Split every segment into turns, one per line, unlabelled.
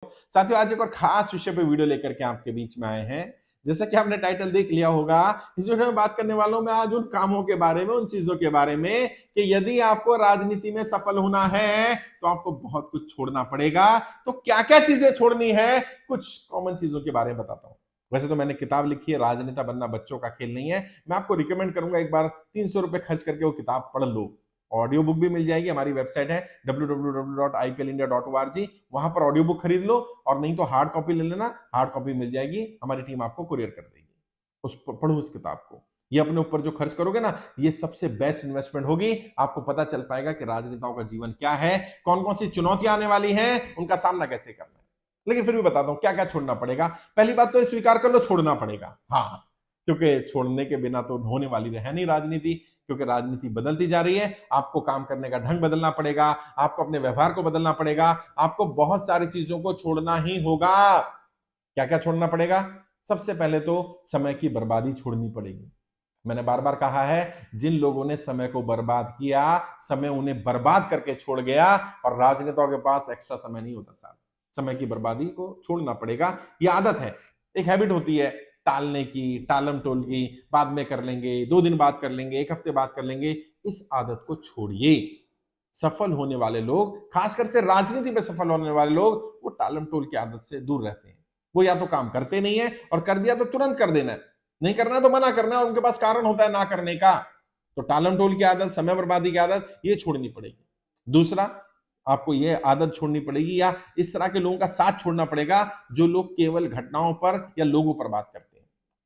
साथियों, आज एक और खास विषय पे वीडियो लेकर के आपके बीच में आए हैं। जैसा कि आपने टाइटल देख लिया होगा, इस वीडियो में बात करने वालों में आज उन कामों के बारे में, उन चीजों के बारे में कि यदि आपको राजनीति में सफल होना है तो आपको बहुत कुछ छोड़ना पड़ेगा। तो क्या क्या चीजें छोड़नी है, कुछ कॉमन चीजों के बारे में बताता हूं। वैसे तो मैंने किताब लिखी है, राजनेता बनना बच्चों का खेल नहीं है। मैं आपको रिकमेंड करूंगा एक बार 300 रुपए खर्च करके वो किताब पढ़ लो। ऑडियो बुक भी मिल जाएगी, हमारी वेबसाइट है www.iplindia.org, वहां पर ऑडियो बुक खरीद लो, और नहीं तो हार्ड कॉपी ले लेना, हार्ड कॉपी मिल जाएगी, हमारी टीम आपको कुरियर कर देगी। पढ़ो उस किताब को। ये अपने ऊपर जो खर्च करोगे ना, ये सबसे बेस्ट इन्वेस्टमेंट होगी। आपको पता चल पाएगा कि राजनेताओं का जीवन क्या है, कौन कौन सी चुनौतियां आने वाली हैं, उनका सामना कैसे करना है। लेकिन फिर भी बताता हूं क्या क्या छोड़ना पड़ेगा। पहली बात तो स्वीकार कर लो, छोड़ना पड़ेगा। हाँ, क्योंकि छोड़ने के बिना तो होने वाली है नहीं राजनीति, क्योंकि राजनीति बदलती जा रही है। आपको काम करने का ढंग बदलना पड़ेगा, आपको अपने व्यवहार को बदलना पड़ेगा, आपको बहुत सारी चीजों को छोड़ना ही होगा। क्या क्या छोड़ना पड़ेगा? सबसे पहले तो समय की बर्बादी छोड़नी पड़ेगी। मैंने बार बार कहा है, जिन लोगों ने समय को बर्बाद किया, समय उन्हें बर्बाद करके छोड़ गया, और राजनेताओं के पास एक्स्ट्रा समय नहीं होता साहब। समय की बर्बादी को छोड़ना पड़ेगा। यह आदत है, एक हैबिट होती है टालने की, टालम टोल की, बाद में कर लेंगे, 2 दिन बाद कर लेंगे, 1 हफ्ते बाद कर लेंगे। इस आदत को छोड़िए। सफल होने वाले लोग, खासकर से राजनीति में सफल होने वाले लोग, वो टालम टोल की आदत से दूर रहते हैं। वो या तो काम करते नहीं है, और कर दिया तो तुरंत कर देना है, नहीं करना तो मना करना है, उनके पास कारण होता है ना करने का। तो टालम टोल की आदत, समय बर्बादी की आदत, ये छोड़नी पड़ेगी। दूसरा, आपको ये आदत छोड़नी पड़ेगी, या इस तरह के लोगों का साथ छोड़ना पड़ेगा जो लोग केवल घटनाओं पर या लोगों पर बात करते हैं।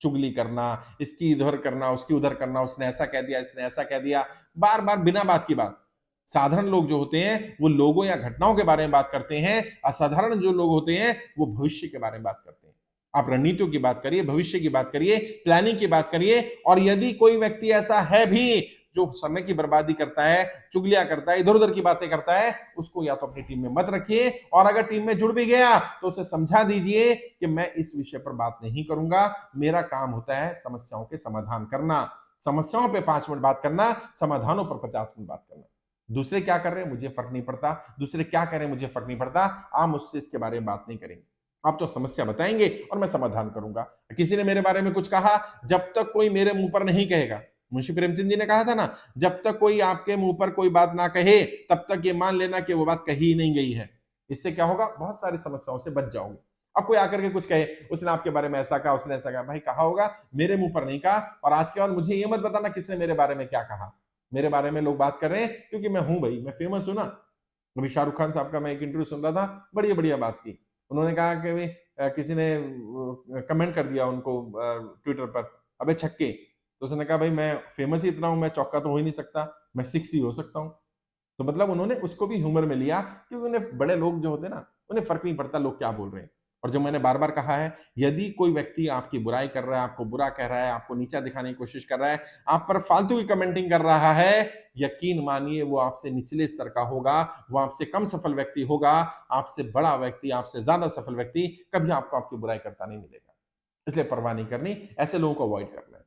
चुगली करना, इसकी इधर करना, उसकी उधर करना, उसने ऐसा कह दिया, इसने ऐसा कह दिया, बार बार बिना बात की बात। साधारण लोग जो होते हैं वो लोगों या घटनाओं के बारे में बात करते हैं, असाधारण जो लोग होते हैं वो भविष्य के बारे में बात करते हैं। आप रणनीतियों की बात करिए, भविष्य की बात करिए, प्लानिंग की बात करिए। और यदि कोई व्यक्ति ऐसा है भी जो समय की बर्बादी करता है, चुगलियां करता है, इधर उधर की बातें करता है, उसको या तो अपनी टीम में मत रखिए, और अगर टीम में जुड़ भी गया तो उसे समझा दीजिए कि मैं इस विषय पर बात नहीं करूंगा। मेरा काम होता है समस्याओं के समाधान करना। समस्याओं पे 5 मिनट बात करना, समाधानों पर 50 मिनट बात करना। दूसरे क्या कर रहे हैं मुझे फर्क नहीं पड़ता, दूसरे क्या करें मुझे फर्क नहीं पड़ता। आप मुझसे इसके बारे में बात नहीं करेंगे, आप तो समस्या बताएंगे और मैं समाधान करूंगा। किसी ने मेरे बारे में कुछ कहा, जब तक कोई मेरे मुंह पर नहीं कहेगा, मुंशी प्रेमचंद जी ने कहा था ना, जब तक कोई आपके मुंह पर कोई बात ना कहे, तब तक ये मान लेना कि वो बात कही ही नहीं गई है। इससे क्या होगा, बहुत सारी समस्याओं से बच जाओगे। अब कोई आकर के कुछ कहे, उसने आपके बारे में ऐसा कहा, उसने ऐसा कहा, भाई कहा होगा, मेरे मुंह पर नहीं कहा। और आज के बाद मुझे ये मत बताना किसने मेरे बारे में क्या कहा। मेरे बारे में लोग बात कर रहे हैं क्योंकि मैं हूं भाई, मैं फेमस हूं ना। अभी शाहरुख खान साहब का मैं एक इंटरव्यू सुन रहा था, बढ़िया बढ़िया बात की। उन्होंने कहा कि भाई किसी ने कमेंट कर दिया उनको ट्विटर पर, अबे छक्के। तो उसने कहा भाई मैं फेमस ही इतना हूं, मैं चौका तो हो ही नहीं सकता, मैं 6 ही हो सकता हूं। तो मतलब उन्होंने उसको भी ह्यूमर में लिया, क्योंकि उन्हें, बड़े लोग जो होते हैं ना, उन्हें फर्क नहीं पड़ता लोग क्या बोल रहे हैं। और जो मैंने बार बार कहा है, यदि कोई व्यक्ति आपकी बुराई कर रहा है, आपको बुरा कह रहा है, आपको नीचा दिखाने की कोशिश कर रहा है, आप पर फालतू की कमेंटिंग कर रहा है, यकीन मानिए वो आपसे निचले स्तर का होगा, वो आपसे कम सफल व्यक्ति होगा। आपसे बड़ा व्यक्ति, आपसे ज्यादा सफल व्यक्ति कभी आपको आपकी बुराई करता नहीं मिलेगा। इसलिए परवाह नहीं करनी, ऐसे लोगों को अवॉइड करना है।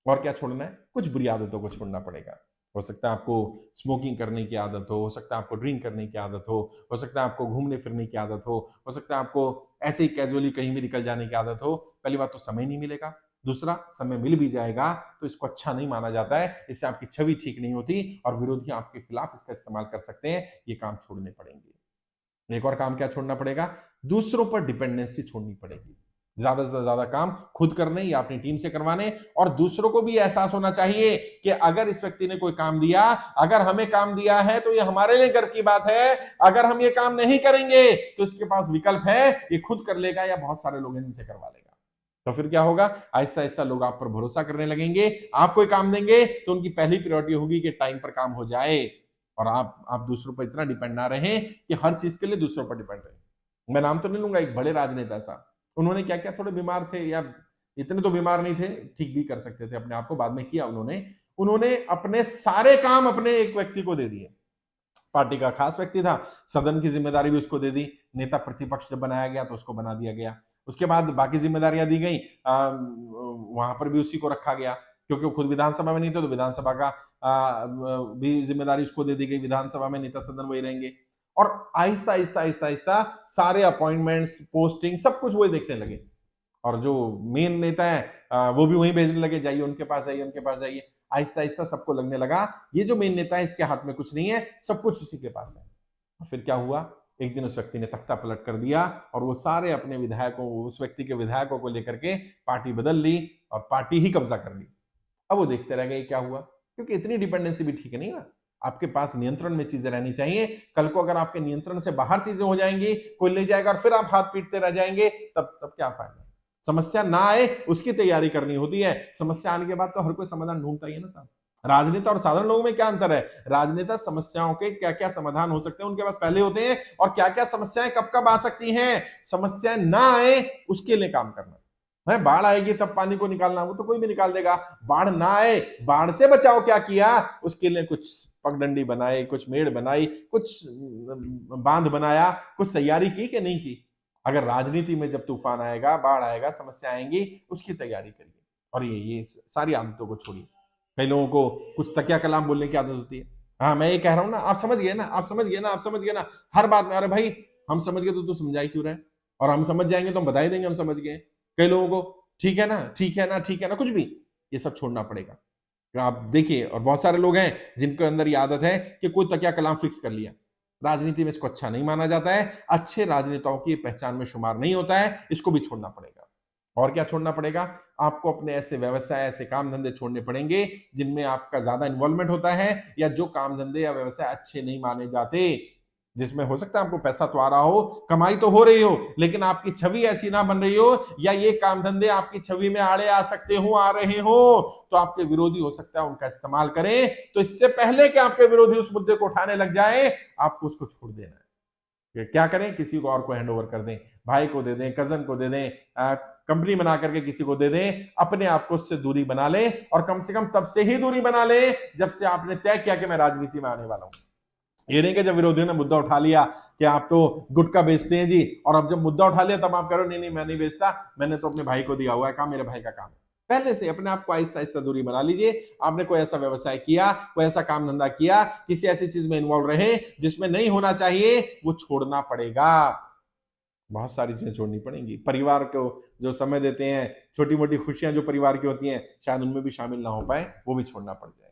और क्या छोड़ना है, कुछ बुरी आदतों को छोड़ना पड़ेगा। हो सकता है आपको स्मोकिंग करने की आदत हो सकता है आपको ड्रिंक करने की आदत हो सकता है आपको घूमने फिरने की आदत हो सकता है आपको ऐसे ही कैजुअली कहीं भी निकल जाने की आदत हो। पहली बात तो समय नहीं मिलेगा, दूसरा समय मिल भी जाएगा तो इसको अच्छा नहीं माना जाता है, इससे आपकी छवि ठीक नहीं होती और विरोधी आपके खिलाफ इसका इस्तेमाल कर सकते हैं। ये काम छोड़ने पड़ेंगे। एक और काम क्या छोड़ना पड़ेगा, दूसरों पर डिपेंडेंसी छोड़नी पड़ेगी। ज्यादा से ज्यादा काम खुद करने या अपनी टीम से करवाने, और दूसरों को भी एहसास होना चाहिए कि अगर इस व्यक्ति ने कोई काम दिया, अगर हमें काम दिया है तो ये हमारे लिए गर्व की बात है। अगर हम ये काम नहीं करेंगे तो इसके पास विकल्प है, ये खुद कर लेगा या बहुत सारे लोग इनसे करवा लेगा। तो फिर क्या होगा, आहिस्ता आहिस्ता लोग आप पर भरोसा करने लगेंगे। आप कोई काम देंगे तो उनकी पहली प्रायोरिटी होगी कि टाइम पर काम हो जाए, और आप दूसरों पर इतना डिपेंड ना रहे कि हर चीज के लिए दूसरों पर डिपेंड रहे। मैं नाम तो नहीं लूंगा, एक बड़े राजनेता साहब, उन्होंने क्या किया, थोड़े बीमार थे, या इतने तो बीमार नहीं थे, ठीक भी कर सकते थे अपने आप को, बाद में किया उन्होंने। उन्होंने अपने सारे काम अपने एक व्यक्ति को दे दिए। पार्टी का खास व्यक्ति था, सदन की जिम्मेदारी भी उसको दे दी। नेता प्रतिपक्ष जब बनाया गया तो उसको बना दिया गया। उसके बाद बाकी जिम्मेदारियां दी गई, वहां पर भी उसी को रखा गया, क्योंकि वो खुद विधानसभा में नहीं थे तो विधानसभा का भी जिम्मेदारी उसको दे दी गई। विधानसभा में नेता सदन वही रहेंगे। और आहिस्ता आहिस्ता आहिस्ता आहिस्ता सारे अपॉइंटमेंट्स, पोस्टिंग, सब कुछ वो देखने लगे। और जो मेन नेता है वो भी वहीं भेजने लगे, जाइए उनके पास, जाइए उनके पास जाइए। आहिस्ता आहिस्ता सबको लगने लगा ये जो मेन नेता है इसके हाथ में कुछ नहीं है, सब कुछ उसी के पास है। और फिर क्या हुआ, एक दिन उस व्यक्ति ने तख्ता पलट कर दिया और वो सारे अपने विधायकों, उस व्यक्ति के विधायकों को लेकर के पार्टी बदल ली और पार्टी ही कब्जा कर ली। अब वो देखते रह गए क्या हुआ, क्योंकि इतनी डिपेंडेंसी भी ठीक नहीं ना। आपके पास नियंत्रण में चीजें रहनी चाहिए। कल को अगर आपके नियंत्रण से बाहर चीजें हो जाएंगी, कोई ले जाएगा और फिर आप हाथ पीटते रह जाएंगे, तब क्या फायदा। समस्या ना आए उसकी तैयारी करनी होती है, समस्या आने के बाद तो हर कोई समाधान ढूंढता ही है ना साहब। राजनेता और साधारण लोगों में क्या अंतर है, राजनेता समस्याओं के क्या क्या समाधान हो सकते हैं उनके पास पहले होते हैं, और क्या क्या समस्याएं कब कब आ सकती हैं, समस्याएं ना आए उसके लिए काम करना है। बाढ़ आएगी तब पानी को निकालना, वो तो कोई भी निकाल देगा। बाढ़ ना आए, बाढ़ से बचाओ क्या किया, उसके लिए कुछ पगडंडी बनाई, कुछ मेड़ बनाई, कुछ बांध बनाया, कुछ तैयारी की कि नहीं की। अगर राजनीति में जब तूफान आएगा, बाढ़ आएगा, समस्या आएंगी, उसकी तैयारी करिए। और ये सारी आदतों को छोड़िए। कई लोगों को कुछ तकिया कलाम बोलने की आदत होती है। हाँ मैं ये कह रहा हूं ना, आप समझ गए ना, आप समझ गए ना, आप समझ गए ना, हर बात में अरे भाई हम समझ गए तो तू समझाई क्यों रहे, और हम समझ जाएंगे तो हम बता ही देंगे हम समझ गए। कई लोगों को ठीक है ना, ठीक है ना, ठीक है ना, कुछ भी, ये सब छोड़ना पड़ेगा। आप देखिए, और बहुत सारे लोग हैं जिनके अंदर ये आदत है कि कोई तकिया कलाम फिक्स कर लिया। राजनीति में इसको अच्छा नहीं माना जाता है, अच्छे राजनेताओं की पहचान में शुमार नहीं होता है, इसको भी छोड़ना पड़ेगा। और क्या छोड़ना पड़ेगा, आपको अपने ऐसे व्यवसाय, ऐसे काम धंधे छोड़ने पड़ेंगे जिनमें आपका ज्यादा इन्वॉल्वमेंट होता है, या जो काम धंधे या व्यवसाय अच्छे नहीं माने जाते, जिसमें हो सकता है आपको पैसा तो आ रहा हो, कमाई तो हो रही हो, लेकिन आपकी छवि ऐसी ना बन रही हो, या ये काम धंधे आपकी छवि में आड़े आ सकते हो, आ रहे हो, तो आपके विरोधी हो सकता है उनका इस्तेमाल करें। तो इससे पहले कि आपके विरोधी उस मुद्दे को उठाने लग जाए, आपको उसको छोड़ देना है। क्या करें, किसी को और को हैंड ओवर कर दें, भाई को दे दें, कजन को दे दें, कंपनी बना करके किसी को दे दें, अपने आप को उससे दूरी बना लें। और कम से कम तब से ही दूरी बना लें जब से आपने तय किया कि मैं राजनीति में आने वाला हूं। ये नहीं कि जब विरोधियों ने मुद्दा उठा लिया कि आप तो गुटखा बेचते हैं जी, और अब जब मुद्दा उठा लिया तब आप करो नहीं नहीं मैं नहीं बेचता, मैंने तो अपने भाई को दिया हुआ है, काम मेरे भाई का काम है। पहले से अपने आप को आहिस्ता आहिस्ता दूरी बना लीजिए। आपने कोई ऐसा व्यवसाय किया, कोई ऐसा काम धंधा किया, किसी ऐसी चीज में इन्वॉल्व रहे जिसमें नहीं होना चाहिए, वो छोड़ना पड़ेगा। बहुत सारी चीजें छोड़नी पड़ेंगी। परिवार को जो समय देते हैं, छोटी मोटी खुशियां जो परिवार की होती हैं, शायद उनमें भी शामिल ना हो पाए, वो भी छोड़ना पड़ जाए।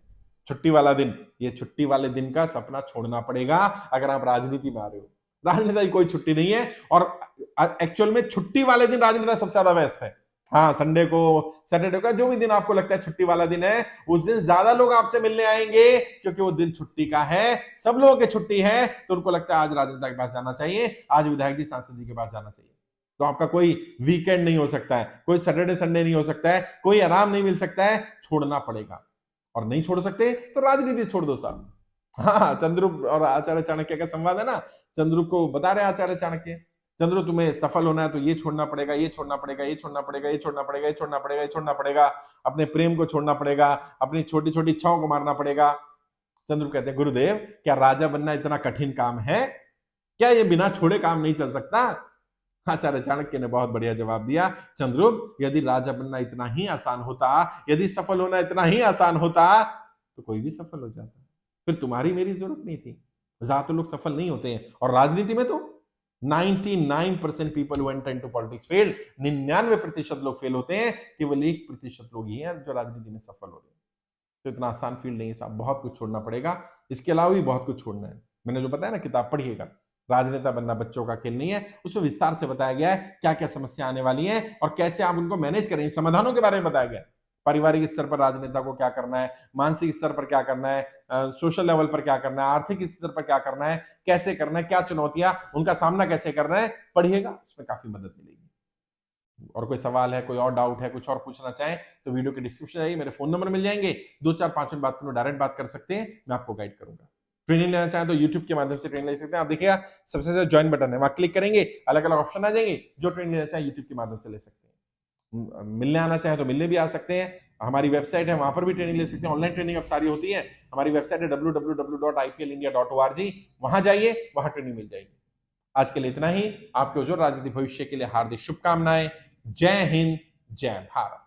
छुट्टी वाला दिन, ये छुट्टी वाले दिन का सपना छोड़ना पड़ेगा अगर आप राजनीति में आ रहे हो। राजनेता की कोई छुट्टी नहीं है, और एक्चुअल में छुट्टी वाले दिन राजनेता सबसे ज्यादा व्यस्त है। हाँ, संडे को, सैटरडे का, जो भी दिन आपको लगता है छुट्टी वाला दिन है, उस दिन ज्यादा लोग आपसे मिलने आएंगे, क्योंकि वो दिन छुट्टी का है, सब लोगों की छुट्टी है, तो उनको लगता है आज राजनेता के पास जाना चाहिए, आज विधायक जी, सांसद जी के पास जाना चाहिए। तो आपका कोई वीकेंड नहीं हो सकता है, कोई सैटरडे संडे नहीं हो सकता है, कोई आराम नहीं मिल सकता है, छोड़ना पड़ेगा। और नहीं छोड़ सकते तो राजनीति छोड़ दो साहब। हाँ, चंद्रगुप्त और आचार्य चाणक्य का संवाद है ना, चंद्रगुप्त को बता रहे आचार्य चाणक्य, चंद्र तुम्हें सफल होना है तो ये छोड़ना पड़ेगा, ये छोड़ना पड़ेगा, ये छोड़ना पड़ेगा, ये छोड़ना पड़ेगा, ये छोड़ना पड़ेगा, ये छोड़ना पड़ेगा, अपने प्रेम को छोड़ना पड़ेगा, अपनी छोटी छोटी इच्छाओं को मारना पड़ेगा। चंद्र कहते हैं गुरुदेव क्या राजा बनना इतना कठिन काम है, क्या ये बिना छोड़े काम नहीं चल सकता। आचार्य चाणक्य ने बहुत बढ़िया जवाब दिया, चंद्रगुप्त यदि राजा बनना इतना ही आसान होता, यदि सफल होना इतना ही आसान होता, तो कोई भी सफल हो जाता, फिर तुम्हारी मेरी जरूरत नहीं थी। ज्यादातर लोग सफल नहीं होते हैं, और राजनीति में तो 99% people who enter into politics fail, 99% लोग फेल होते हैं, केवल 1% लोग ही हैं जो राजनीति में सफल हो रहे हैं। तो इतना आसान फील्ड नहीं है साहब, बहुत कुछ छोड़ना पड़ेगा। इसके अलावा भी बहुत कुछ छोड़ना है। मैंने जो बताया ना, किताब पढ़िएगा, राजनेता बनना बच्चों का खेल नहीं है, उसमें विस्तार से बताया गया है क्या क्या समस्या आने वाली है और कैसे आप उनको मैनेज करें, समाधानों के बारे में बताया गया है। पारिवारिक स्तर पर राजनेता को क्या करना है, मानसिक स्तर पर क्या करना है, सोशल लेवल पर क्या करना है, आर्थिक स्तर पर क्या करना है, कैसे करना है, क्या चुनौतियां, उनका सामना कैसे करना है, पढ़िएगा, उसमें काफी मदद मिलेगी। और कोई सवाल है, कोई और डाउट है, कुछ और पूछना चाहें तो वीडियो के डिस्क्रिप्शन जाइए, मेरे फोन नंबर मिल जाएंगे, 2-4-5 मिनट बात करो, डायरेक्ट बात कर सकते हैं, मैं आपको गाइड करूंगा। ट्रेनिंग लेना चाहें तो YouTube के माध्यम से ट्रेनिंग ले सकते हैं। आप देखिएगा सबसे ज्यादा ज्वाइन बटन है, वहां क्लिक करेंगे, अलग अलग ऑप्शन आ जाएंगे, जो ट्रेनिंग लेना चाहें YouTube के माध्यम से ले सकते हैं। मिलने आना चाहें तो मिलने भी आ सकते हैं, हमारी वेबसाइट है, वहां पर भी ट्रेनिंग ले सकते हैं। ऑनलाइन ट्रेनिंग अब सारी होती है, हमारी वेबसाइट है www.iplindia.org, वहां जाइए, वहां ट्रेनिंग मिल जाएगी। आज के लिए इतना ही। आपके उज्जवल राजनीतिक भविष्य के लिए हार्दिक शुभकामनाएं। जय हिंद, जय भारत।